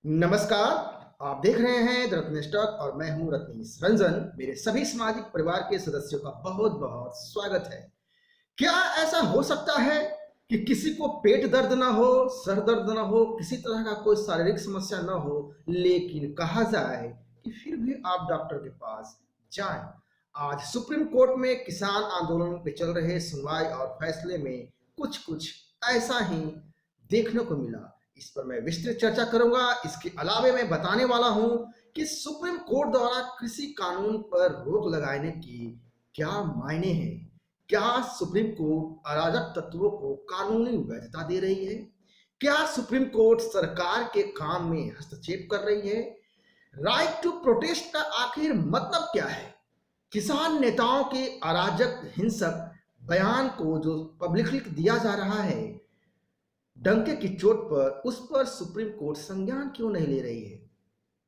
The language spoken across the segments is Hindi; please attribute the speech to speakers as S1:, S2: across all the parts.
S1: नमस्कार। आप देख रहे हैं द रत्न स्टॉक और मैं हूं रत्नेश रंजन। मेरे सभी सामाजिक परिवार के सदस्यों का बहुत बहुत स्वागत है। क्या ऐसा हो सकता है कि किसी को पेट दर्द ना हो, सर दर्द ना हो, किसी तरह का कोई शारीरिक समस्या ना हो, लेकिन कहा जाए कि फिर भी आप डॉक्टर के पास जाएं? आज सुप्रीम कोर्ट में किसान आंदोलन पे चल रहे सुनवाई और फैसले में कुछ कुछ ऐसा ही देखने को मिला। इस पर मैं विस्तृत चर्चा करूंगा। इसके अलावे मैं बताने वाला हूं कि सुप्रीम कोर्ट द्वारा कृषि कानून पर रोक लगाने की क्या मायने हैं। क्या सुप्रीम कोर्ट अराजक तत्वों को कानूनी वैधता दे रही है? क्या सुप्रीम कोर्ट सरकार के काम में हस्तक्षेप कर रही है? राइट टू प्रोटेस्ट का आखिर मतलब क्या है? किसान नेताओं के अराजक हिंसक बयान को जो पब्लिकली दिया जा रहा है डंके की चोट पर, उस पर सुप्रीम कोर्ट संज्ञान क्यों नहीं ले रही है?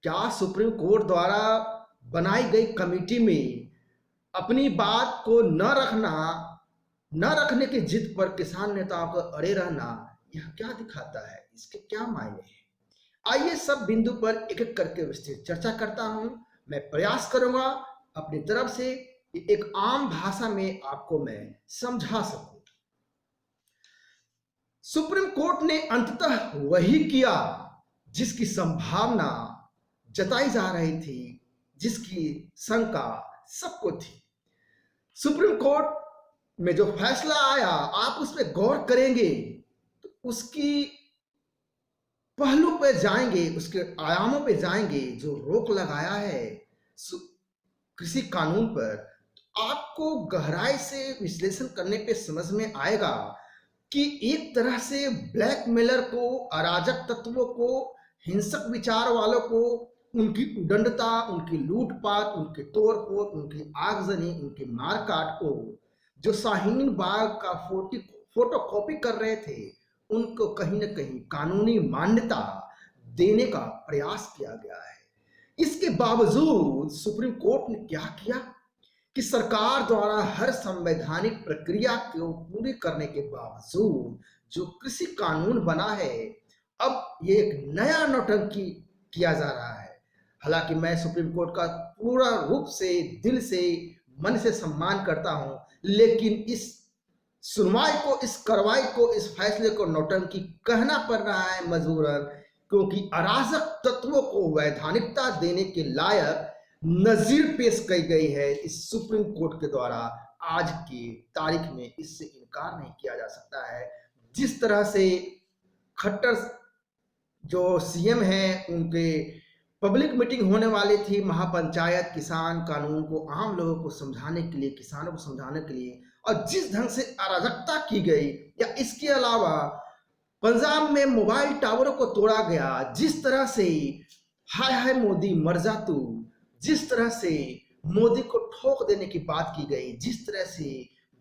S1: क्या सुप्रीम कोर्ट द्वारा बनाई गई कमेटी में अपनी बात को न रखने की जिद पर किसान नेताओं को अड़े रहना, यह क्या दिखाता है? इसके क्या मायने हैं? आइए सब बिंदु पर एक एक करके विस्तृत चर्चा करता हूं। मैं प्रयास करूंगा अपनी तरफ से एक आम भाषा में आपको मैं समझा सकूं। सुप्रीम कोर्ट ने अंततः वही किया जिसकी संभावना जताई जा रही थी, जिसकी शंका सबको थी। सुप्रीम कोर्ट में जो फैसला आया, आप उस पर गौर करेंगे तो उसकी पहलू पे जाएंगे, उसके आयामों पे जाएंगे। जो रोक लगाया है कृषि कानून पर, तो आपको गहराई से विश्लेषण करने पे समझ में आएगा कि एक तरह से ब्लैकमेलर को, अराजक तत्वों को, हिंसक विचार वालों को, उनकी उदंडता, उनकी लूटपाट, उनके तोड़फोड़, उनकी आगजनी, उनकी मारकाट को जो शाहीन बाग का फोटो कॉपी कर रहे थे, उनको कहीं ना कहीं कानूनी मान्यता देने का प्रयास किया गया है। इसके बावजूद सुप्रीम कोर्ट ने क्या किया कि सरकार द्वारा हर संवैधानिक प्रक्रिया को पूरी करने के बावजूद जो कृषि कानून बना है, अब ये एक नया नौटंकी किया जा रहा है। हालांकि मैं सुप्रीम कोर्ट का पूरा रूप से, दिल से, मन से सम्मान करता हूं, लेकिन इस सुनवाई को, इस कार्रवाई को, इस फैसले को नौटंकी कहना पड़ रहा है मजबूरन, क्योंकि अराजक तत्वों को वैधानिकता देने के लायक नजीर पेश की गई है इस सुप्रीम कोर्ट के द्वारा। आज की तारीख में इससे इनकार नहीं किया जा सकता है। जिस तरह से खट्टर जो सीएम हैं, उनके पब्लिक मीटिंग होने वाली थी, महापंचायत किसान कानून को आम लोगों को समझाने के लिए, किसानों को समझाने के लिए, और जिस ढंग से अराजकता की गई, या इसके अलावा पंजाब में मोबाइल टावरों को तोड़ा गया, जिस तरह से हाय हाय मोदी मर जा तू, जिस तरह से मोदी को ठोक देने की बात की गई, जिस तरह से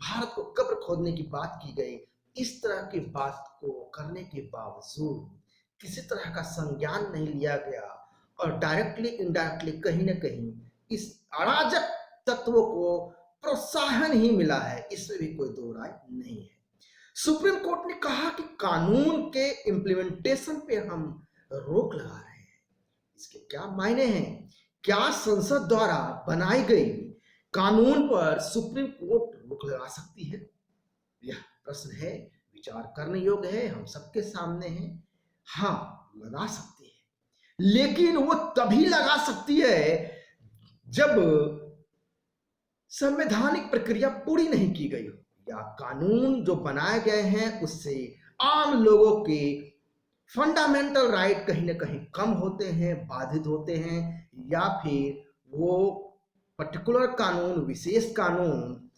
S1: भारत को कब्र खोदने की बात की गई, इस तरह की बात को करने के बावजूद किसी तरह का संज्ञान नहीं लिया गया और डायरेक्टली इनडायरेक्टली कहीं ना कहीं इस अराजक तत्वों को प्रोत्साहन ही मिला है। इसमें भी कोई दो राय नहीं है। सुप्रीम कोर्ट ने कहा कि कानून के इम्प्लीमेंटेशन पे हम रोक लगा रहे हैं। इसके क्या मायने हैं? क्या संसद द्वारा बनाई गई कानून पर सुप्रीम कोर्ट रोक लगा सकती है? यह प्रश्न है, विचार करने योग्य है, हम सबके सामने है। हाँ, लगा सकती है, लेकिन वो तभी लगा सकती है जब संवैधानिक प्रक्रिया पूरी नहीं की गई हो, या कानून जो बनाए गए हैं उससे आम लोगों के फंडामेंटल राइट कहीं ना कहीं कम होते हैं, बाधित होते हैं, या फिर वो पर्टिकुलर कानून, विशेष कानून,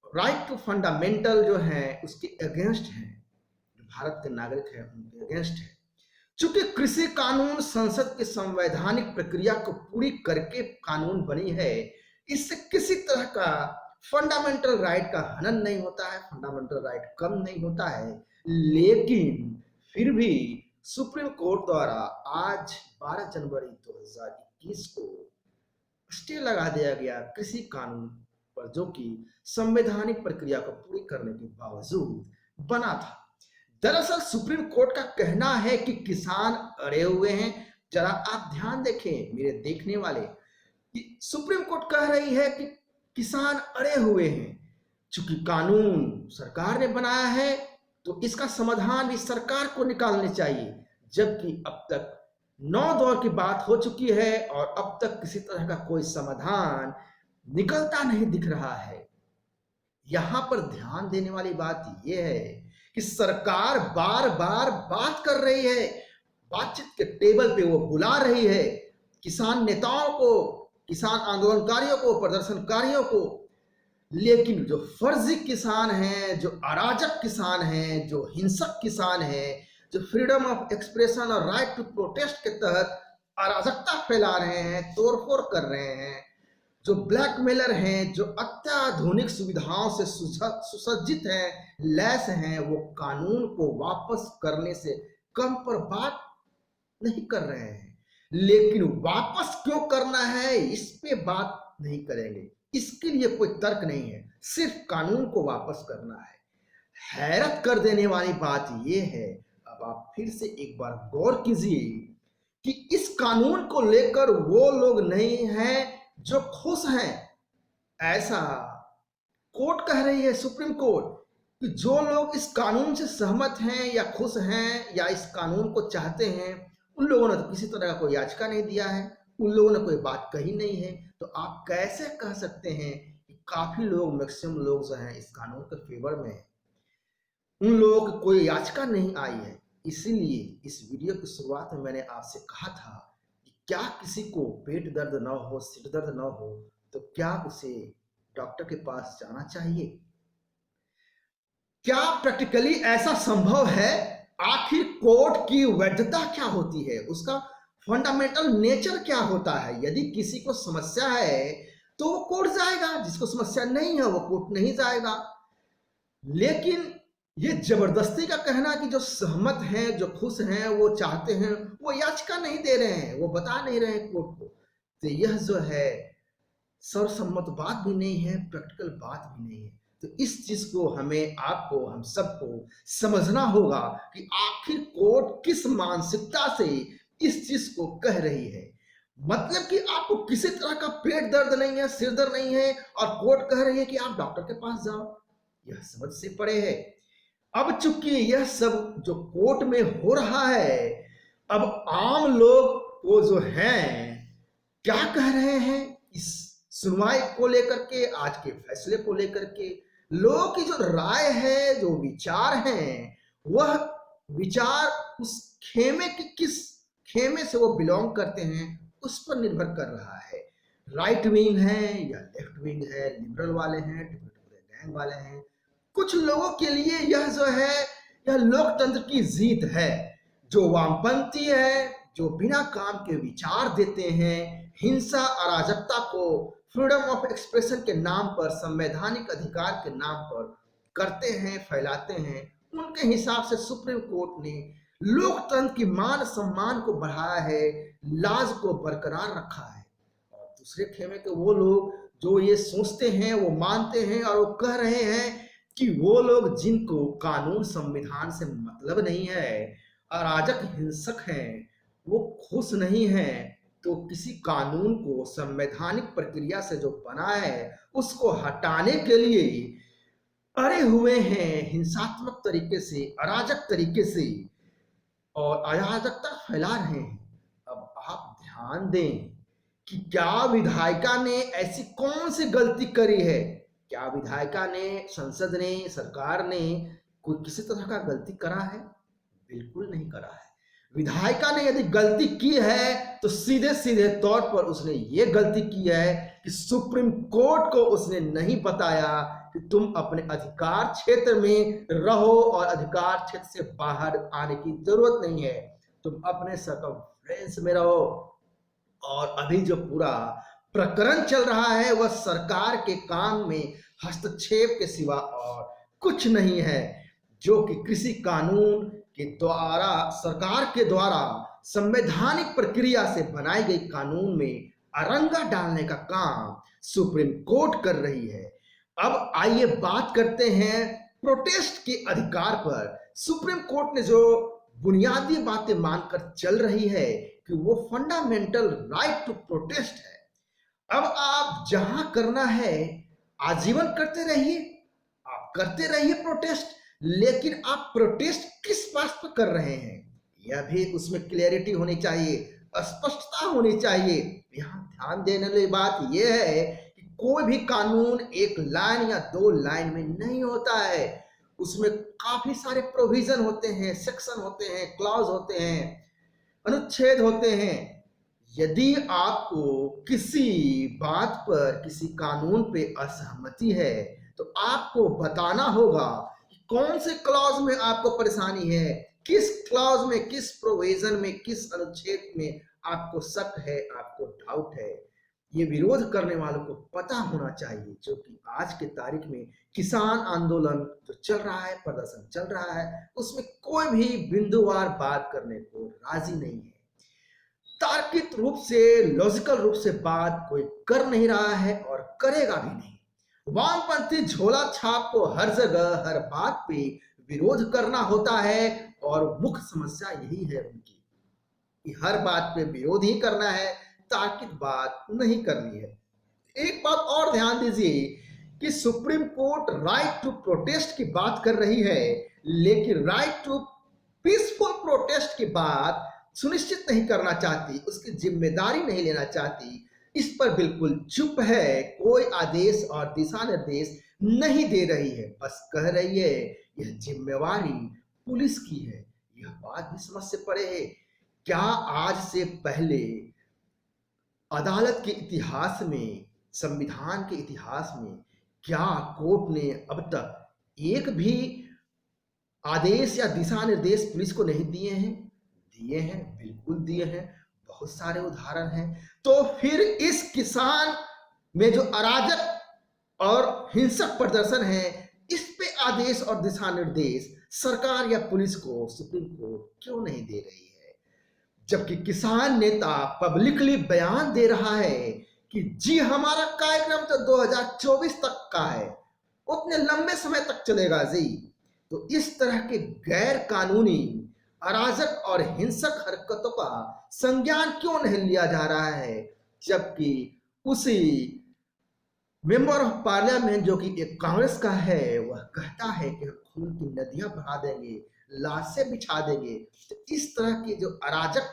S1: राइट टू फंडामेंटल जो है उसके अगेंस्ट है, जो भारत के नागरिक है उनके अगेंस्ट है। चूंकि कृषि कानून संसद की संवैधानिक प्रक्रिया को पूरी करके कानून बनी है, इससे किसी तरह का फंडामेंटल राइट का हनन नहीं होता है, फंडामेंटल राइट कम नहीं होता है। लेकिन फिर भी सुप्रीम कोर्ट द्वारा आज 12 जनवरी 2021 को स्टे लगा दिया गया कृषि कानून पर, जो कि संवैधानिक प्रक्रिया को पूरी करने के बावजूद बना था। दरअसल सुप्रीम कोर्ट का कहना है कि किसान अड़े हुए हैं। जरा आप ध्यान देखें मेरे देखने वाले, कि सुप्रीम कोर्ट कह रही है कि किसान अड़े हुए हैं। चूंकि कानून सरकार ने बनाया है तो इसका समाधान भी सरकार को निकालने चाहिए, जबकि अब तक 9 दौर की बात हो चुकी है और अब तक किसी तरह का कोई समाधान निकलता नहीं दिख रहा है। यहां पर ध्यान देने वाली बात यह है कि सरकार बार बार बात कर रही है, बातचीत के टेबल पे वो बुला रही है किसान नेताओं को, किसान आंदोलनकारियों को, प्रदर्शनकारियों को, लेकिन जो फर्जी किसान हैं, जो अराजक किसान हैं, जो हिंसक किसान हैं, जो फ्रीडम ऑफ एक्सप्रेशन और राइट टू प्रोटेस्ट के तहत अराजकता फैला रहे हैं, तोड़फोड़ कर रहे हैं, जो ब्लैकमेलर हैं, जो अत्याधुनिक सुविधाओं से सुसज्जित हैं, लैस हैं, वो कानून को वापस करने से कम पर बात नहीं कर रहे हैं। लेकिन वापस क्यों करना है इस पे बात नहीं करेंगे, इसके लिए कोई तर्क नहीं है, सिर्फ कानून को वापस करना है। हैरत कर देने वाली बात यह है, अब आप फिर से एक बार गौर कीजिए कि इस कानून को लेकर वो लोग नहीं हैं जो खुश हैं। ऐसा कोर्ट कह रही है, सुप्रीम कोर्ट, कि जो लोग इस कानून से सहमत हैं या खुश हैं या इस कानून को चाहते हैं, उन लोगों ने तो किसी तरह का कोई याचिका नहीं दिया है, उन लोगों ने कोई बात कही नहीं है। तो आप कैसे कह सकते हैं कि काफी लोग, मैक्सिमम लोग जो हैं इस कानून के फेवर में हैं? उन लोगों की कोई याचिका नहीं आई है। इसीलिए इस वीडियो की शुरुआत में मैंने आपसे कहा था कि क्या किसी को पेट दर्द ना हो, सिर दर्द ना हो, तो क्या उसे डॉक्टर के पास जाना चाहिए? क्या प्रैक्टिकली ऐसा संभव है? आखिर कोर्ट की वैधता क्या होती है, उसका फंडामेंटल नेचर क्या होता है? यदि किसी को समस्या है तो वो कोर्ट जाएगा, जिसको समस्या नहीं है वो कोर्ट नहीं जाएगा। लेकिन ये जबरदस्ती का कहना कि जो सहमत हैं, जो खुश हैं, वो चाहते हैं, वो याचिका नहीं दे रहे हैं, वो बता नहीं रहे हैं कोर्ट को, तो यह जो है सर्वसम्मत बात भी नहीं है, प्रैक्टिकल बात भी नहीं है। तो इस चीज को हमें, आपको, हम सबको समझना होगा कि आखिर कोर्ट किस मानसिकता से इस चीज को कह रही है। मतलब कि आपको किसी तरह का पेट दर्द नहीं है, सिर दर्द नहीं है, और कोर्ट कह रही है कि आप डॉक्टर के पास जाओ, यह समझ से परे है। अब चूंकि यह सब जो कोर्ट में हो रहा है, अब आम लोग वो जो हैं क्या कह रहे हैं इस सुनवाई को लेकर के, आज के फैसले को लेकर के, लोगों की जो राय है, जो विचार हैं, वह विचार उस खेमे की, किस खेमे से वो बिलोंग करते हैं, उस पर निर्भर कर रहा है। राइट विंग है या लेफ्ट विंग है, लिबरल वाले हैं, गैंग वाले हैं। कुछ लोगों के लिए यह जो है, यह लोकतंत्र की जीत है। जो वामपंथी है, जो बिना काम के विचार देते हैं, हिंसा, अराजकता को फ्रीडम ऑफ एक्सप्रेशन के नाम पर, संवैधानिक अधिकार के नाम पर करते हैं, फैलाते हैं, उनके हिसाब से सुप्रीम कोर्ट ने लोकतंत्र की मान सम्मान को बढ़ाया है, लाज को बरकरार रखा है। और दूसरे खेमे के वो लोग जो ये सोचते हैं, वो मानते हैं और वो कह रहे हैं कि वो लोग जिनको कानून संविधान से मतलब नहीं है, अराजक हिंसक हैं, वो खुश नहीं हैं, तो किसी कानून को संवैधानिक प्रक्रिया से जो बना है उसको हटाने के लिए अड़े हुए हैं, हिंसात्मक तरीके से, अराजक तरीके से, और अराजकता फैला रहे हैं। अब आप ध्यान दें कि क्या विधायिका ने ऐसी कौन सी गलती करी है? क्या विधायिका ने, संसद ने, सरकार ने कोई किसी तरह का गलती करा है? बिल्कुल नहीं करा है। विधायिका ने यदि गलती की है तो सीधे सीधे तौर पर उसने ये गलती की है कि सुप्रीम कोर्ट को उसने नहीं बताया कि तुम अपने अधिकार क्षेत्र में रहो और अधिकार क्षेत्र से बाहर आने की जरूरत नहीं है, तुम अपने सर्कमफ्रेंस में रहो। और अभी जो पूरा प्रकरण चल रहा है वह सरकार के काम में हस्तक्षेप के सिवा और कुछ नहीं है, जो कि कृषि कानून के द्वारा, सरकार के द्वारा संवैधानिक प्रक्रिया से बनाई गई कानून में अरंगा डालने का काम सुप्रीम कोर्ट कर रही है। अब आइए बात करते हैं प्रोटेस्ट के अधिकार पर। सुप्रीम कोर्ट ने जो बुनियादी बातें मानकर चल रही है कि वो फंडामेंटल राइट टू प्रोटेस्ट है। अब आप जहां करना है आजीवन करते रहिए, आप करते रहिए प्रोटेस्ट, लेकिन आप प्रोटेस्ट किस बात पर कर रहे हैं यह भी उसमें क्लियरिटी होनी चाहिए, स्पष्टता होनी चाहिए। यहाँ ध्यान देने वाली बात यह है कि कोई भी कानून एक लाइन या दो लाइन में नहीं होता है, उसमें काफी सारे प्रोविजन होते हैं, सेक्शन होते हैं, क्लॉज होते हैं, अनुच्छेद होते हैं। यदि आपको किसी बात पर, किसी कानून पे असहमति है तो आपको बताना होगा कि कौन से क्लॉज में आपको परेशानी है, किस क्लॉज में, किस प्रोविजन में, किस अनुच्छेद में आपको शक है, आपको डाउट है। ये विरोध करने वालों को पता होना चाहिए, जो कि आज के तारीख में किसान आंदोलन जो चल रहा है, प्रदर्शन चल रहा है, उसमें कोई भी बिंदुवार बात करने को राजी नहीं है। तार्किक रूप से, लॉजिकल रूप से बात कोई कर नहीं रहा है और करेगा भी नहीं। वामपंथी झोला छाप को हर जगह, हर बात पे विरोध करना होता है और मुख्य समस्या यही है उनकी कि हर बात पे विरोध ही करना है, तार्किक बात नहीं करनी है। एक बात और ध्यान दीजिए कि supreme court right to protest की बात कर रही है, लेकिन राइट टू पीसफुल प्रोटेस्ट की बात सुनिश्चित नहीं करना चाहती, उसकी जिम्मेदारी नहीं लेना चाहती। इस पर बिल्कुल चुप है, कोई आदेश और दिशा निर्देश नहीं दे रही है, बस कह रही है यह जिम्मेवारी पुलिस की है। यह बात भी समझ से परे है। क्या आज से पहले अदालत के इतिहास में, संविधान के इतिहास में, क्या कोर्ट ने अब तक एक भी आदेश या दिशा निर्देश पुलिस को नहीं दिए हैं? दिए हैं, बिल्कुल दिए हैं, बहुत सारे उदाहरण हैं। तो फिर इस किसान में जो अराजक और हिंसक प्रदर्शन है, इस पे आदेश और दिशा निर्देश सरकार या पुलिस को सुप्रीम कोर्ट क्यों नहीं दे रही है? जबकि किसान नेता पब्लिकली बयान दे रहा है कि जी हमारा कार्यक्रम तो 2024 तक का है, उतने लंबे समय तक चलेगा जी। तो इस तरह के गैर कानूनी, अराजक और हिंसक हरकतों का संज्ञान क्यों नहीं लिया जा रहा है, जबकि उसी मेंबर ऑफ पार्लियामेंट जो कि एक कांग्रेस का है, वह कहता है कि हम खून की नदियां बहा देंगे, लाशें बिछा देंगे। तो इस तरह के जो अराजक,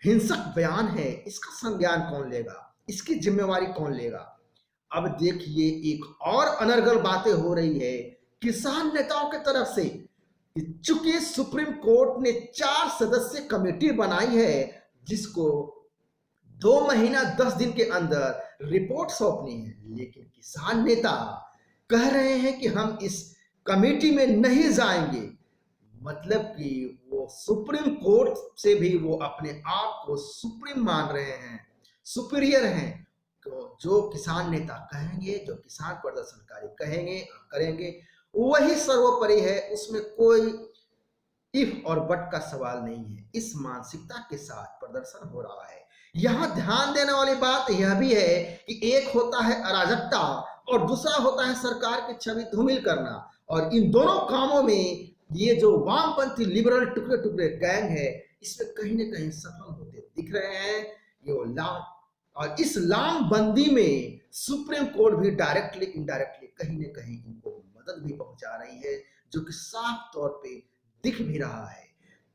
S1: हिंसक बयान है, इसका संज्ञान कौन लेगा, इसकी जिम्मेवारी कौन लेगा? अब देखिए एक और अनर्गल बातें हो रही है किसान नेताओं की तरफ से। चूंकि सुप्रीम कोर्ट ने 4 सदस्यीय कमेटी बनाई है, जिसको 2 महीना 10 दिन के अंदर रिपोर्ट सौंपनी है, लेकिन किसान नेता कह रहे हैं कि हम इस कमेटी में नहीं जाएंगे। मतलब कि वो सुप्रीम कोर्ट से भी वो अपने आप को सुप्रीम मान रहे हैं, सुपीरियर हैं। तो जो किसान नेता कहेंगे, जो किसान प्रदर्शनकारी कहेंगे, करेंगे, वही सर्वोपरि है, उसमें कोई इफ और बट का सवाल नहीं है। इस मानसिकता के साथ प्रदर्शन हो रहा है। यहां ध्यान देने वाली बात यह भी है कि एक होता है अराजकता और दूसरा होता है सरकार की छवि धूमिल करना, और इन दोनों कामों में ये जो वामपंथी लिबरल टुकड़े टुकड़े गैंग है, इसमें कहीं ना कहीं सफल होते दिख रहे हैं। ये लाम, और इस लामबंदी में सुप्रीम कोर्ट भी डायरेक्टली इनडायरेक्टली कहीं ना कहीं इनको मदद भी पहुंचा रही है, जो कि साफ तौर पे दिख भी रहा है।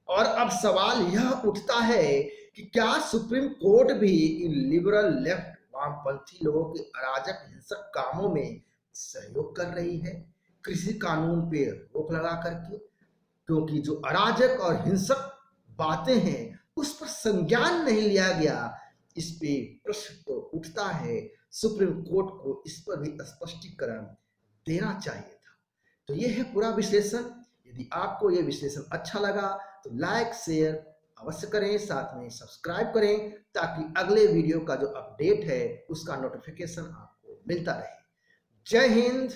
S1: और अब सवाल यह उठता है कि क्या सुप्रीम कोर्ट भी इन लिबरल लेफ्ट वामपंथी लोगों के अराजक हिंसक कामों में सहयोग कर रही है, कृषि कानून पे रोक लगा करके? क्योंकि जो अराजक और हिंसक बातें हैं उस पर संज्ञान नहीं लिया गया। इस पे प्रश्न तो उठता है, सुप्रीम कोर्ट को इस पर भी स्पष्टीकरण देना चाहिए था। तो यह है पूरा विश्लेषण। यदि आपको यह विश्लेषण अच्छा लगा तो लाइक शेयर अवश्य करें, साथ में सब्सक्राइब करें, ताकि अगले वीडियो का जो अपडेट है उसका नोटिफिकेशन आपको मिलता रहे। जय हिंद।